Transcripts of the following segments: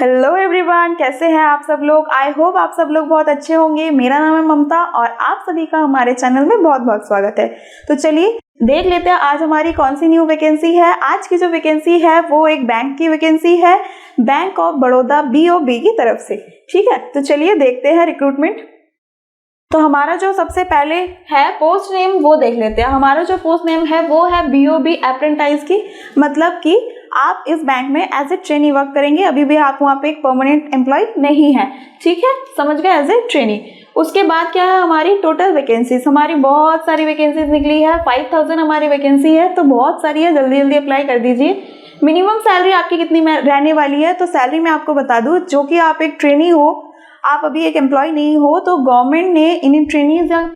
Hello everyone, कैसे हैं आप सब लोग। आई होप आप सब लोग बहुत अच्छे होंगे। मेरा नाम है ममता और आप सभी का हमारे चैनल में बहुत बहुत स्वागत है। तो चलिए देख लेते हैं आज हमारी कौन सी न्यू वैकेंसी है। आज की जो वैकेंसी है वो एक बैंक की वैकेंसी है, बैंक ऑफ बड़ौदा BOB की तरफ से। ठीक है, तो चलिए देखते हैं रिक्रूटमेंट। तो हमारा जो सबसे पहले है पोस्ट नेम वो देख लेते हैं। हमारा जो पोस्ट नेम है वो है BOB अप्रेंटाइज की, मतलब कि आप इस बैंक में एज ए ट्रेनी वर्क करेंगे। अभी भी आप वहाँ पे एक परमानेंट एम्प्लॉय नहीं है, ठीक है, समझ गए, एज ए ट्रेनी। उसके बाद क्या है हमारी टोटल वैकेंसीज, हमारी बहुत सारी वैकेंसीज निकली है। 5000 हमारी वैकेंसी है, तो बहुत सारी है, जल्दी जल्दी अप्लाई कर दीजिए। मिनिमम सैलरी आपकी कितनी रहने वाली है, तो सैलरी मैं आपको बता दूँ, जो कि आप एक ट्रेनी हो, आप अभी एक एम्प्लॉय नहीं हो, तो गवर्नमेंट ने इन्हीं ट्रेनीज या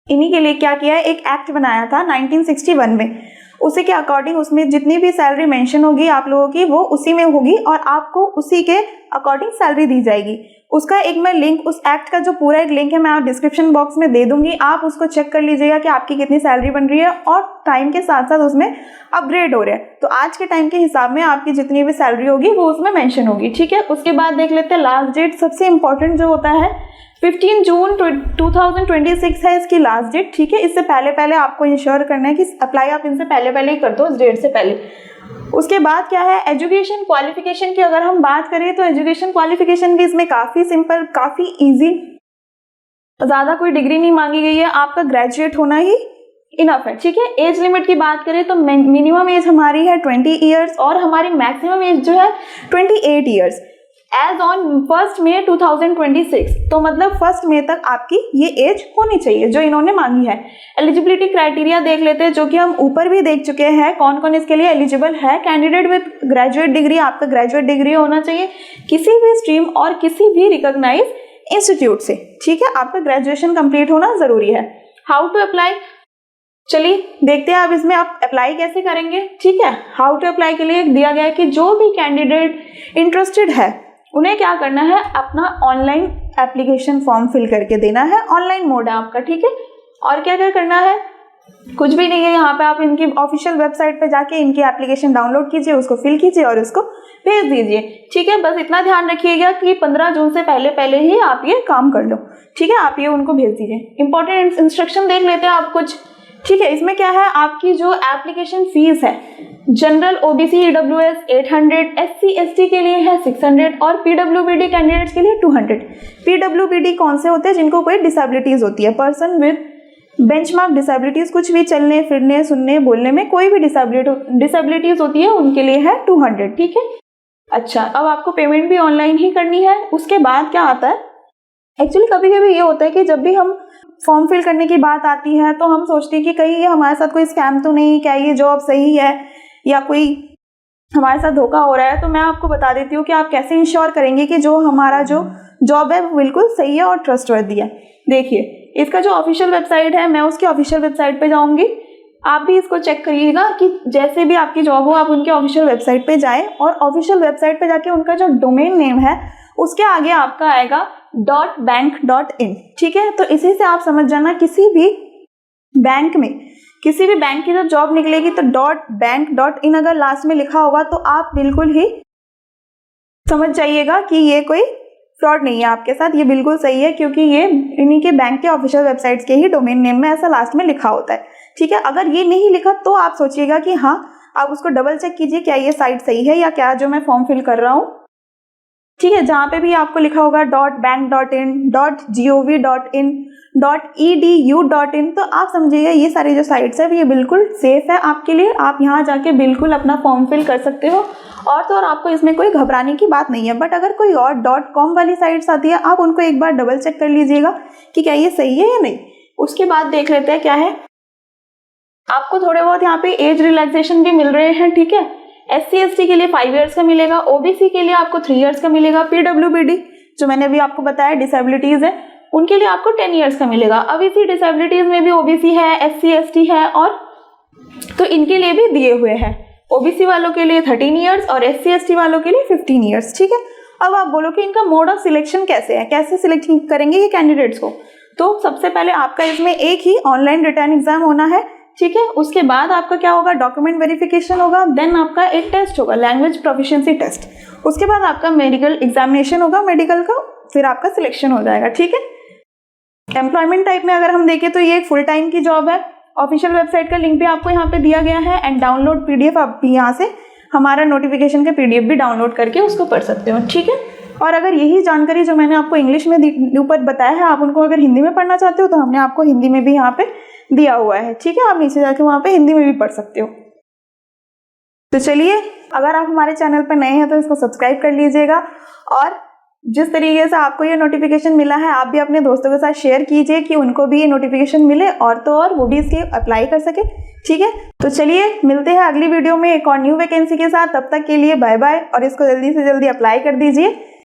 इन्हीं के लिए क्या किया है, एक एक्ट बनाया था 1961 में। उसी के अकॉर्डिंग उसमें जितनी भी सैलरी मेंशन होगी आप लोगों की वो उसी में होगी और आपको उसी के अकॉर्डिंग सैलरी दी जाएगी। उसका एक मैं लिंक, उस एक्ट का जो पूरा एक लिंक है मैं आप डिस्क्रिप्शन बॉक्स में दे दूंगी, आप उसको चेक कर लीजिएगा कि आपकी कितनी सैलरी बन रही है और टाइम के साथ साथ उसमें अपग्रेड हो रहे हैं। तो आज के टाइम के हिसाब में आपकी जितनी भी सैलरी होगी वो उसमें मेंशन होगी। ठीक है, उसके बाद देख लेते हैं लास्ट डेट। सबसे इंपॉर्टेंट जो होता है 15 जून 2026 है इसकी लास्ट डेट। ठीक है, इससे पहले पहले आपको इंश्योर करना है कि अप्लाई आप इनसे पहले पहले ही कर दो, इस डेट से पहले। उसके बाद क्या है एजुकेशन क्वालिफिकेशन की अगर हम बात करें तो एजुकेशन क्वालिफिकेशन भी इसमें काफ़ी सिंपल, काफ़ी ईजी, ज़्यादा कोई डिग्री नहीं मांगी गई है, आपका ग्रेजुएट होना ही इनफ है। ठीक है, एज लिमिट की बात करें तो मिनिमम एज हमारी है 20 ईयर्स और हमारी मैक्सिमम एज जो है 28 ईयर्स एज ऑन 1 मई 2026। तो मतलब 1 मई तक आपकी ये एज होनी चाहिए जो इन्होंने मांगी है। एलिजिबिलिटी क्राइटेरिया देख लेते हैं, जो कि हम ऊपर भी देख चुके हैं कौन कौन इसके लिए एलिजिबल है। कैंडिडेट विद ग्रेजुएट डिग्री, आपका ग्रेजुएट डिग्री होना चाहिए किसी भी स्ट्रीम और किसी भी रिकॉग्नाइज इंस्टीट्यूट से। ठीक है, आपका ग्रेजुएशन कंप्लीट होना जरूरी है। हाउ टू अप्लाई, चलिए देखते हैं अब इसमें आप अप्लाई कैसे करेंगे। ठीक है, हाउ टू अप्लाई के लिए दिया गया है कि जो भी कैंडिडेट इंटरेस्टेड है उन्हें क्या करना है, अपना ऑनलाइन एप्लीकेशन फॉर्म फिल करके देना है। ऑनलाइन मोड है आपका, ठीक है, और क्या क्या करना है, कुछ भी नहीं है। यहाँ पे आप इनकी ऑफिशियल वेबसाइट पे जाके इनकी एप्लीकेशन डाउनलोड कीजिए, उसको फिल कीजिए और उसको भेज दीजिए। ठीक है, बस इतना ध्यान रखिएगा कि 15 जून से पहले पहले ही आप ये काम कर लो। ठीक है, आप ये उनको भेज दीजिए। इंपॉर्टेंट इंस्ट्रक्शन देख लेते हैं आप कुछ। ठीक है, इसमें क्या है, आपकी जो एप्लीकेशन फीस है general OBC EWS 800, SC ST के लिए है 600 और PWBD कैंडिडेट्स के लिए 200। PWBD कौन से होते हैं, जिनको कोई डिसेबिलिटीज होती है, पर्सन विद बेंचमार्क डिसेबिलिटीज, कुछ भी चलने फिरने सुनने बोलने में कोई भी डिसेबिलिटीज होती है, उनके लिए है 200। ठीक है, अच्छा, अब आपको पेमेंट भी ऑनलाइन ही करनी है। उसके बाद क्या आता है, एक्चुअली कभी कभी ये होता है कि जब भी हम फॉर्म फिल करने की बात आती है तो हम सोचते हैं कि कहीं ये हमारे साथ कोई स्कैम तो नहीं, क्या ये जॉब सही है या कोई हमारे साथ धोखा हो रहा है। तो मैं आपको बता देती हूँ कि आप कैसे इंश्योर करेंगे कि जो हमारा जो जॉब है वो बिल्कुल सही है और ट्रस्टवर्दी है। देखिए, इसका जो ऑफिशियल वेबसाइट है, मैं उसकी ऑफिशियल वेबसाइट पे जाऊँगी, आप भी इसको चेक करिएगा कि जैसे भी आपकी जॉब हो आप उनके ऑफिशियल वेबसाइट पे जाएं और ऑफिशियल वेबसाइट पे जाके उनका जो डोमेन नेम है उसके आगे आपका आएगा .bank.in। ठीक है, तो इसी से आप समझ जाना किसी भी बैंक में, किसी भी बैंक की जब जॉब निकलेगी तो .bank.in अगर लास्ट में लिखा होगा तो आप बिल्कुल ही समझ जाइएगा कि ये कोई फ्रॉड नहीं है आपके साथ, ये बिल्कुल सही है, क्योंकि ये इन्हीं के बैंक के ऑफिशियल वेबसाइट्स के ही डोमेन नेम में ऐसा लास्ट में लिखा होता है। ठीक है, अगर ये नहीं लिखा तो आप सोचिएगा कि हाँ, आप उसको डबल चेक कीजिए क्या ये साइट सही है या क्या जो मैं फॉर्म फिल कर रहा हूँ। ठीक है, जहाँ पे भी आपको लिखा होगा .bank.in, .gov.in, .edu.in, तो आप समझिएगा ये सारी जो साइट्स है ये बिल्कुल सेफ है आपके लिए। आप यहाँ जाके बिल्कुल अपना फॉर्म फिल कर सकते हो और तो और आपको इसमें कोई घबराने की बात नहीं है। बट अगर कोई और .com वाली साइट्स आती है आप उनको एक बार डबल चेक कर लीजिएगा कि क्या ये सही है या नहीं। उसके बाद देख लेते हैं क्या है, आपको थोड़े बहुत यहाँ पे एज रिलैक्सेशन भी मिल रहे हैं। ठीक है, SC ST के लिए 5 इयर्स का मिलेगा, OBC के लिए आपको 3 इयर्स का मिलेगा, PWBD जो मैंने अभी आपको बताया डिसेबिलिटीज है उनके लिए आपको 10 इयर्स का मिलेगा। अब इसी डिसेबिलिटीज में भी OBC है, SC ST है और तो इनके लिए भी दिए हुए हैं। OBC वालों के लिए 13 इयर्स और SC ST वालों के लिए 15 इयर्स। ठीक है, अब आप बोलो कि इनका मोड ऑफ सिलेक्शन कैसे है, कैसे सिलेक्ट करेंगे ये कैंडिडेट्स को। तो सबसे पहले आपका इसमें एक ही ऑनलाइन रिटर्न एग्जाम होना है। ठीक है। उसके बाद आपका क्या होगा, डॉक्यूमेंट वेरिफिकेशन होगा, देन आपका एक टेस्ट होगा, लैंग्वेज प्रोफिशिएंसी टेस्ट। उसके बाद आपका मेडिकल एग्जामिनेशन होगा, मेडिकल का, फिर आपका सिलेक्शन हो जाएगा, ठीक है। एम्प्लॉयमेंट टाइप में अगर हम देखें तो ये एक फुल टाइम की जॉब है। ऑफिशियल वेबसाइट का लिंक भी आपको यहाँ पे दिया गया है एंड डाउनलोड पीडीएफ आप यहाँ से हमारा नोटिफिकेशन का पीडीएफ भी डाउनलोड करके उसको पढ़ सकते हो, ठीक है। और अगर यही जानकारी जो मैंने आपको इंग्लिश में ऊपर बताया है, आप उनको अगर हिंदी में पढ़ना चाहते हो तो हमने आपको हिंदी में भी यहाँ पे दिया हुआ है, ठीक है। आप नीचे जाके वहाँ पे हिंदी में भी पढ़ सकते हो। तो चलिए, अगर आप हमारे चैनल पर नए हैं तो इसको सब्सक्राइब कर लीजिएगा और जिस तरीके से आपको ये नोटिफिकेशन मिला है आप भी अपने दोस्तों के साथ शेयर कीजिए कि उनको भी ये नोटिफिकेशन मिले और तो और वो भी इसके अप्लाई कर सके, ठीक है। तो चलिए, मिलते हैं अगली वीडियो में एक और न्यू वैकेंसी के साथ। तब तक के लिए बाय बाय और इसको जल्दी से जल्दी अप्लाई कर दीजिए।